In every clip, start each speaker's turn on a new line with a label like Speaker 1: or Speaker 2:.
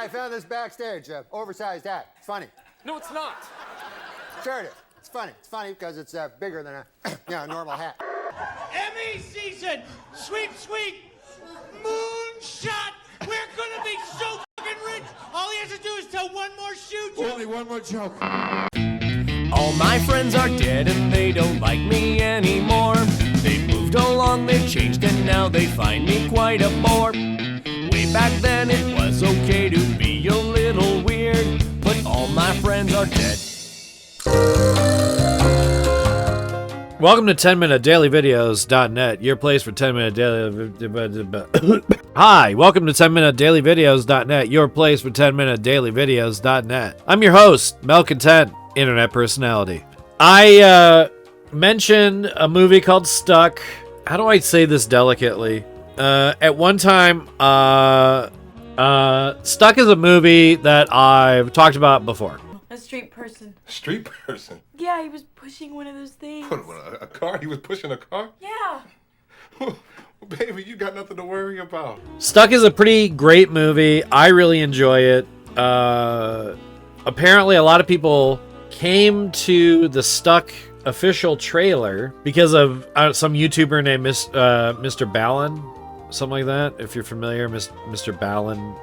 Speaker 1: I found this backstage. Oversized hat. It's funny.
Speaker 2: No, it's not.
Speaker 1: Sure it is. It's funny. It's funny because it's bigger than a normal hat.
Speaker 3: Emmy season! Sweep, sweep! Moonshot! We're gonna be so fucking rich! All he has to do is tell one more shoot joke.
Speaker 4: Only one more joke.
Speaker 5: All my friends are dead and they don't like me anymore. They've moved along, they've changed, and now they find me quite a bore. Way back then it was okay to be a little weird, but all my friends are dead.
Speaker 6: Welcome to 10minutedailyvideos.net, your place for 10-minute daily... Hi, welcome to 10minutedailyvideos.net, your place for 10minutedailyvideos.net. I'm your host, Malcontent, internet personality. I mentioned a movie called Stuck. How do I say this delicately? At one time, Stuck is a movie that I've talked about before.
Speaker 7: A street person.
Speaker 4: Street person?
Speaker 7: Yeah, he was pushing one of those things.
Speaker 4: What, a car? He was pushing a car?
Speaker 7: Yeah.
Speaker 4: Baby, you got nothing to worry about.
Speaker 6: Stuck is a pretty great movie. I really enjoy it. Apparently, a lot of people came to the Stuck official trailer because of some YouTuber named Mr. Ballin, something like that. If you're familiar, Mr. Ballin.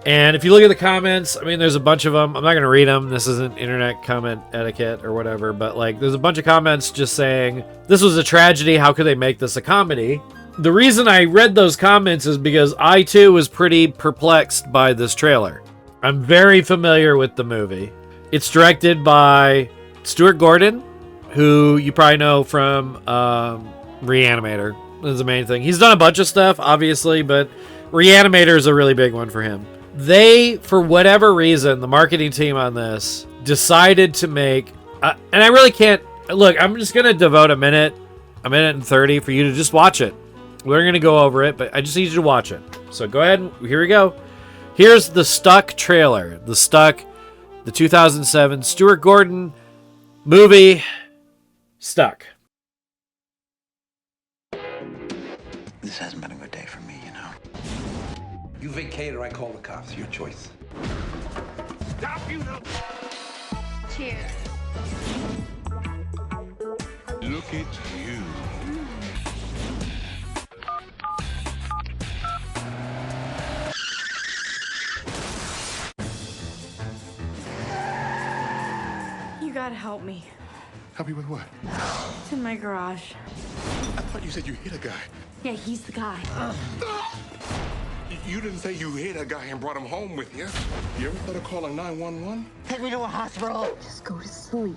Speaker 6: And if you look at the comments, I mean, there's a bunch of them. I'm not going to read them. This isn't internet comment etiquette or whatever, but like, there's a bunch of comments just saying, this was a tragedy. How could they make this a comedy? The reason I read those comments is because I too was pretty perplexed by this trailer. I'm very familiar with the movie. It's directed by Stuart Gordon, who you probably know from Reanimator. That's the main thing. He's done a bunch of stuff, obviously, but Reanimator is a really big one for him. They, for whatever reason, the marketing team on this decided to make, and I really can't, look, I'm just going to devote a minute and 30 for you to just watch it. We're going to go over it, but I just need you to watch it. So go ahead, here we go. Here's the Stuck trailer. The Stuck, the 2007 Stuart Gordon movie, Stuck.
Speaker 8: This hasn't been a good day for me, you know.
Speaker 9: You vacate or I call the cops. Your choice.
Speaker 3: Stop, you know.
Speaker 7: Cheers.
Speaker 4: Look at you.
Speaker 7: You gotta help me.
Speaker 4: Help you with what?
Speaker 7: It's in my garage.
Speaker 4: I thought you said you hit a guy.
Speaker 7: Yeah, he's the guy.
Speaker 4: You didn't say you hit a guy and brought him home with you. You ever thought of calling 911?
Speaker 8: Take me to a hospital.
Speaker 7: Just go to sleep.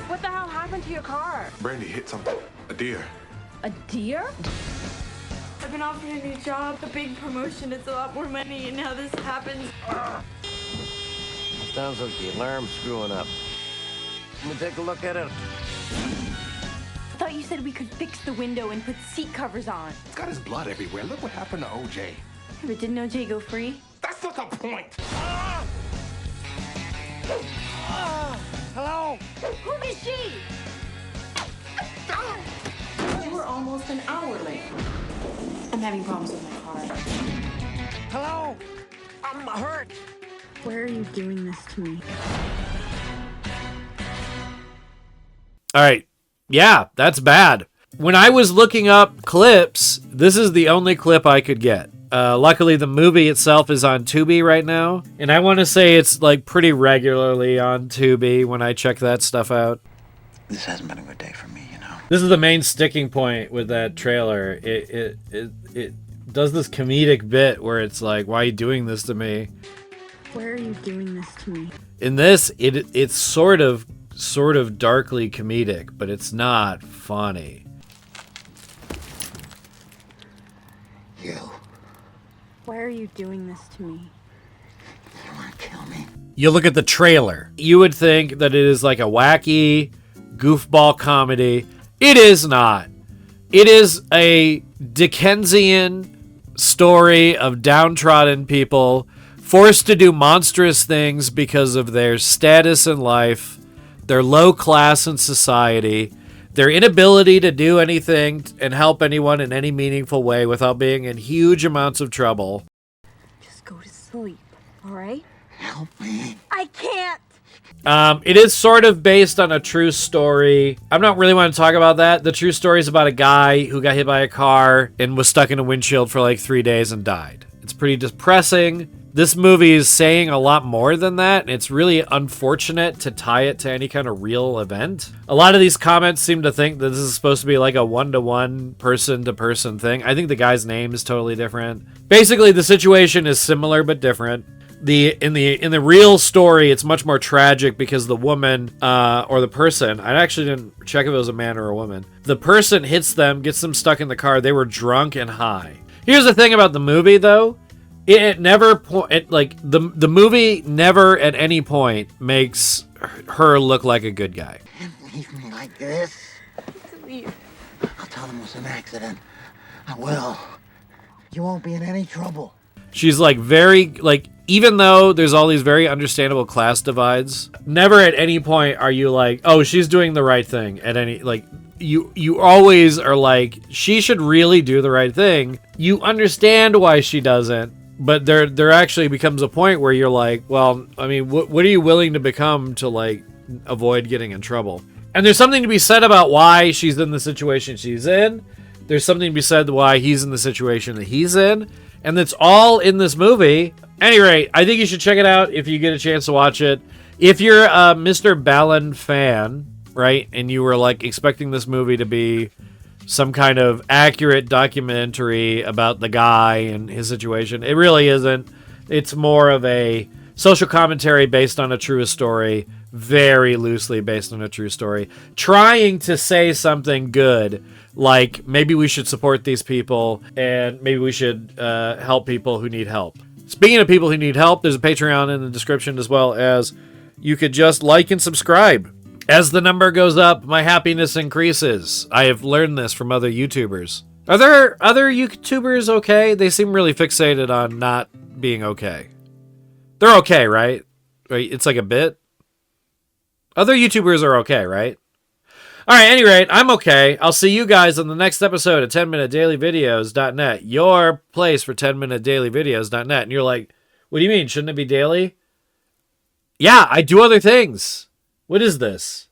Speaker 7: What the hell happened to your car?
Speaker 4: Brandy hit something. A deer.
Speaker 7: A deer? I've been offered a new job, a big promotion. It's a lot more money, and now this happens.
Speaker 5: Sounds like the alarm's screwing up. Let me take a look at it.
Speaker 7: I thought you said we could fix the window and put seat covers on.
Speaker 4: He's got his blood everywhere. Look what happened to OJ.
Speaker 7: But didn't OJ go free?
Speaker 4: That's not the point.
Speaker 8: Hello?
Speaker 7: Who is she? You were almost an hour late. I'm having problems with my car.
Speaker 8: Hello? I'm hurt.
Speaker 7: Why are you doing this to me?
Speaker 6: All right. Yeah, that's bad. When I was looking up clips, this is the only clip I could get. Luckily, the movie itself is on Tubi right now. And I want to say it's like pretty regularly on Tubi when I check that stuff out.
Speaker 8: This hasn't been a good day for me, you know.
Speaker 6: This is the main sticking point with that trailer. It does this comedic bit where it's like, why are you doing this to me?
Speaker 7: Why are you doing this to me?
Speaker 6: In this, it's sort of darkly comedic, but it's not funny.
Speaker 8: You.
Speaker 7: Why are you doing this to me?
Speaker 8: You want to kill me?
Speaker 6: You look at the trailer, you would think that it is like a wacky goofball comedy. It is not. It is a Dickensian story of downtrodden people forced to do monstrous things because of their status in life, their low class in society, their inability to do anything and help anyone in any meaningful way without being in huge amounts of trouble.
Speaker 7: Just Just go to sleep, all right?
Speaker 8: Help me.
Speaker 7: I can't.
Speaker 6: It is sort of based on a true story. I'm not really want to talk about that. The true story is about a guy who got hit by a car and was stuck in a windshield for like 3 days and died. It's pretty depressing. This movie is saying a lot more than that, and it's really unfortunate to tie it to any kind of real event. A lot of these comments seem to think that this is supposed to be like a one-to-one, person-to-person thing. I think the guy's name is totally different. Basically, the situation is similar but different. In the real story, it's much more tragic because the woman or the person, I actually didn't check if it was a man or a woman. The person hits them, gets them stuck in the car. They were drunk and high. Here's the thing about the movie, though. The movie never at any point makes her look like a good guy.
Speaker 8: Leave me like this.
Speaker 7: Leave.
Speaker 8: I'll tell them it was an accident. I will. You won't be in any trouble.
Speaker 6: She's like even though there's all these very understandable class divides, never at any point are you like, oh, she's doing the right thing at any, like, you always are like, she should really do the right thing. You understand why she doesn't, but there actually becomes a point where you're like, well, I mean, what are you willing to become to, like, avoid getting in trouble? And there's something to be said about why she's in the situation she's in. There's something to be said why he's in the situation that he's in. And it's all in this movie. At any rate, I think you should check it out if you get a chance to watch it. If you're a Mr. Ballin fan, right, and you were like expecting this movie to be some kind of accurate documentary about the guy and his situation, it really isn't. It's more of a social commentary based on a true story, very loosely based on a true story, trying to say something good, like maybe we should support these people and maybe we should help people who need help. Speaking of people who need help, there's a Patreon in the description, as well as you could just like and subscribe. As the number goes up, my happiness increases. I have learned this from other YouTubers. Are there other YouTubers okay? They seem really fixated on not being okay. They're okay, right? It's like a bit. Other YouTubers are okay, right? All right, at any rate, I'm okay. I'll see you guys on the next episode of 10minutedailyvideos.net, your place for 10minutedailyvideos.net. And you're like, what do you mean? Shouldn't it be daily? Yeah, I do other things. What is this?